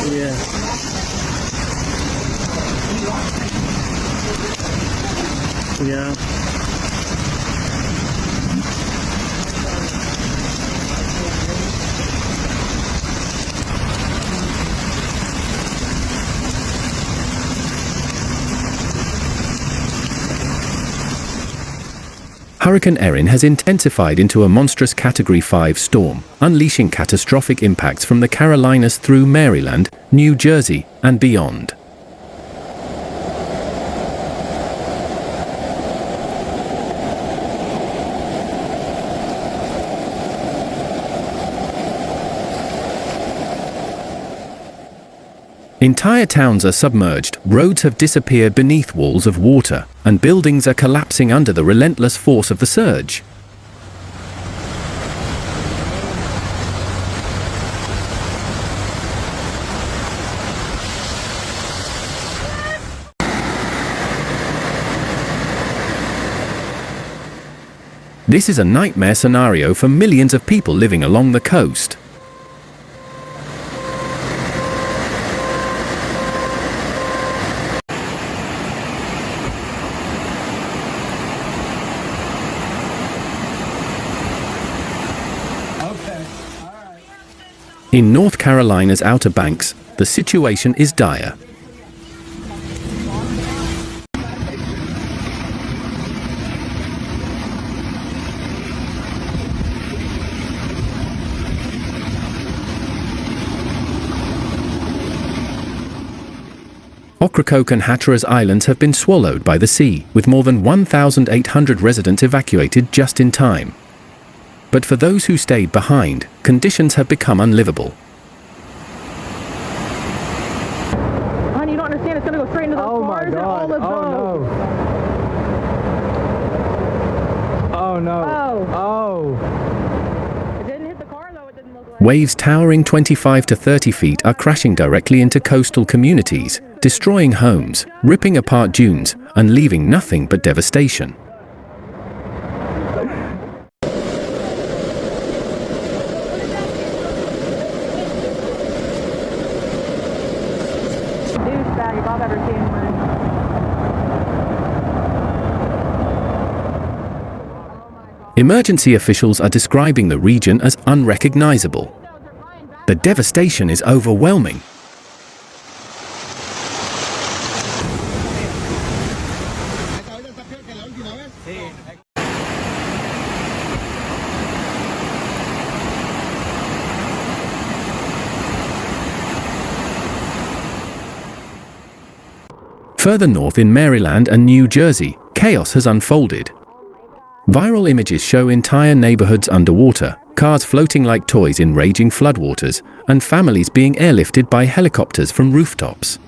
Yeah. Yeah. Hurricane Erin has intensified into a monstrous Category 5 storm, unleashing catastrophic impacts from the Carolinas through Maryland, New Jersey, and beyond. Entire towns are submerged, roads have disappeared beneath walls of water, and buildings are collapsing under the relentless force of the surge. This is a nightmare scenario for millions of people living along the coast. In North Carolina's Outer Banks, the situation is dire. Ocracoke and Hatteras Islands have been swallowed by the sea, with more than 1,800 residents evacuated just in time. But for those who stayed behind, conditions have become unlivable. Honey, you don't understand. It's going to go straight into those cars and all of those. Oh no. Oh. It didn't hit the car though. It didn't look like. Waves towering 25 to 30 feet are crashing directly into coastal communities, destroying homes, ripping apart dunes, and leaving nothing but devastation. Douchebag if I've ever seen one. Emergency officials are describing the region as unrecognizable. The devastation is overwhelming. Further north in Maryland and New Jersey, chaos has unfolded. Viral images show entire neighborhoods underwater, cars floating like toys in raging floodwaters, and families being airlifted by helicopters from rooftops.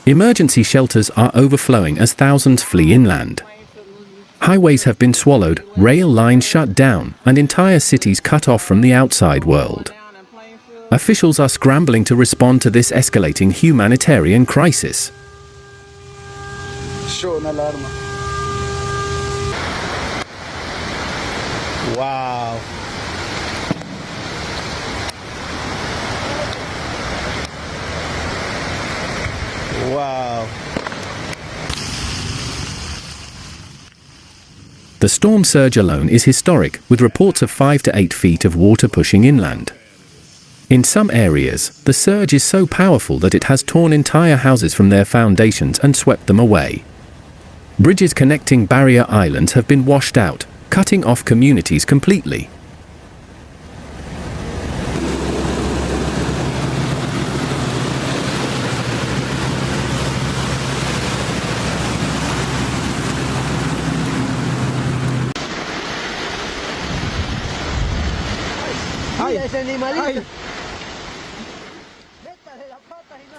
Emergency shelters are overflowing as thousands flee inland. Highways have been swallowed, rail lines shut down, and entire cities cut off from the outside world. Officials are scrambling to respond to this escalating humanitarian crisis. Wow. Wow. The storm surge alone is historic, with reports of 5 to 8 feet of water pushing inland. In some areas, the surge is so powerful that it has torn entire houses from their foundations and swept them away. Bridges connecting barrier islands have been washed out, cutting off communities completely.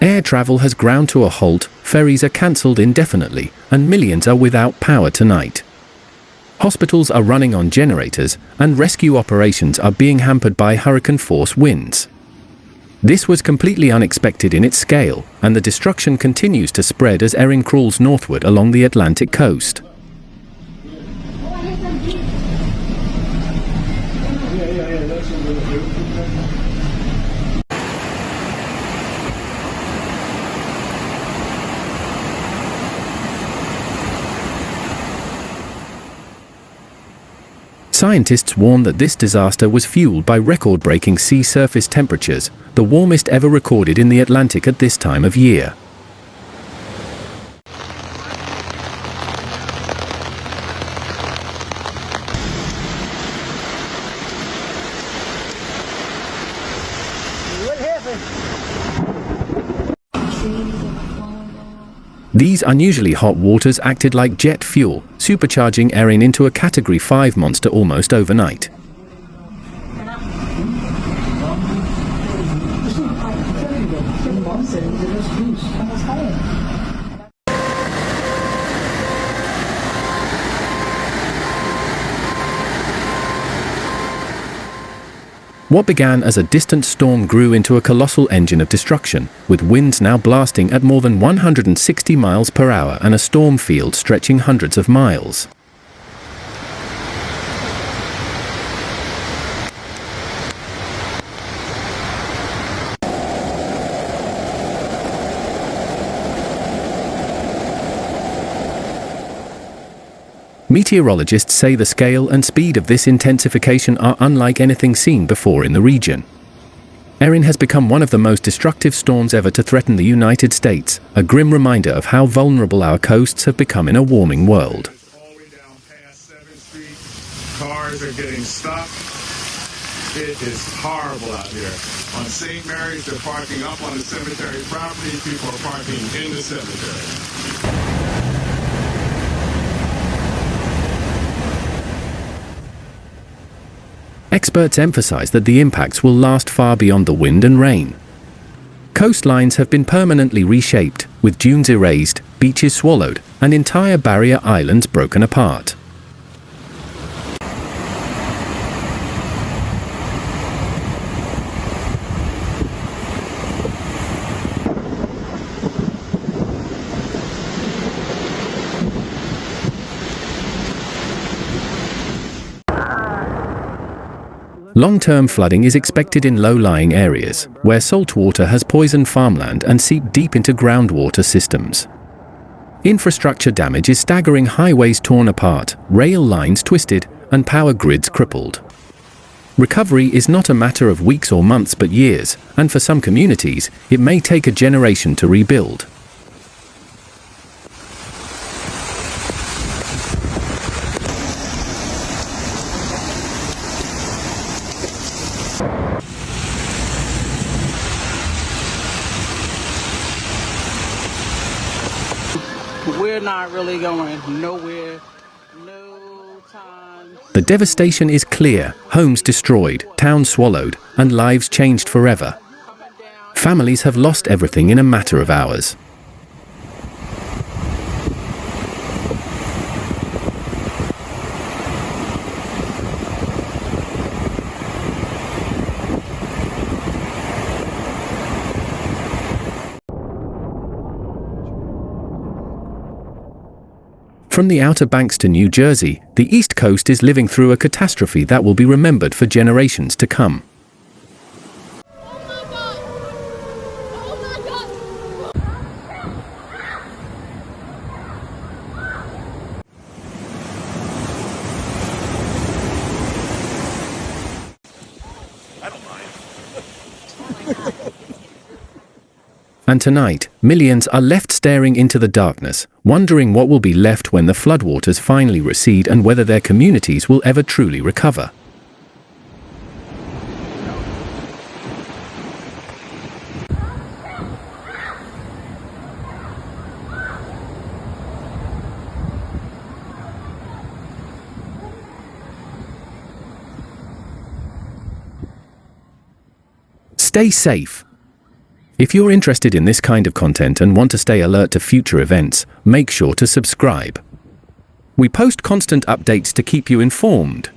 Air travel has ground to a halt, ferries are cancelled indefinitely, and millions are without power tonight. Hospitals are running on generators, and rescue operations are being hampered by hurricane-force winds. This was completely unexpected in its scale, and the destruction continues to spread as Erin crawls northward along the Atlantic coast. Scientists warn that this disaster was fueled by record-breaking sea surface temperatures, the warmest ever recorded in the Atlantic at this time of year. What happened? These unusually hot waters acted like jet fuel, supercharging Erin into a Category 5 monster almost overnight. What began as a distant storm grew into a colossal engine of destruction, with winds now blasting at more than 160 miles per hour and a storm field stretching hundreds of miles. Meteorologists say the scale and speed of this intensification are unlike anything seen before in the region. Erin has become one of the most destructive storms ever to threaten the United States, a grim reminder of how vulnerable our coasts have become in a warming world. All the way down past 7th Street, cars are getting stuck. It is horrible out here. On St. Mary's, they're parking up on the cemetery property. People are parking in the cemetery. Experts emphasize that the impacts will last far beyond the wind and rain. Coastlines have been permanently reshaped, with dunes erased, beaches swallowed, and entire barrier islands broken apart. Long-term flooding is expected in low-lying areas, where salt water has poisoned farmland and seeped deep into groundwater systems. Infrastructure damage is staggering: highways torn apart, rail lines twisted, and power grids crippled. Recovery is not a matter of weeks or months but years, and for some communities, it may take a generation to rebuild. We're not really going nowhere, no time. The devastation is clear: homes destroyed, towns swallowed, and lives changed forever. Families have lost everything in a matter of hours. From the Outer Banks to New Jersey, the East Coast is living through a catastrophe that will be remembered for generations to come. And tonight, millions are left staring into the darkness, wondering what will be left when the floodwaters finally recede and whether their communities will ever truly recover. Stay safe. If you're interested in this kind of content and want to stay alert to future events, make sure to subscribe. We post constant updates to keep you informed.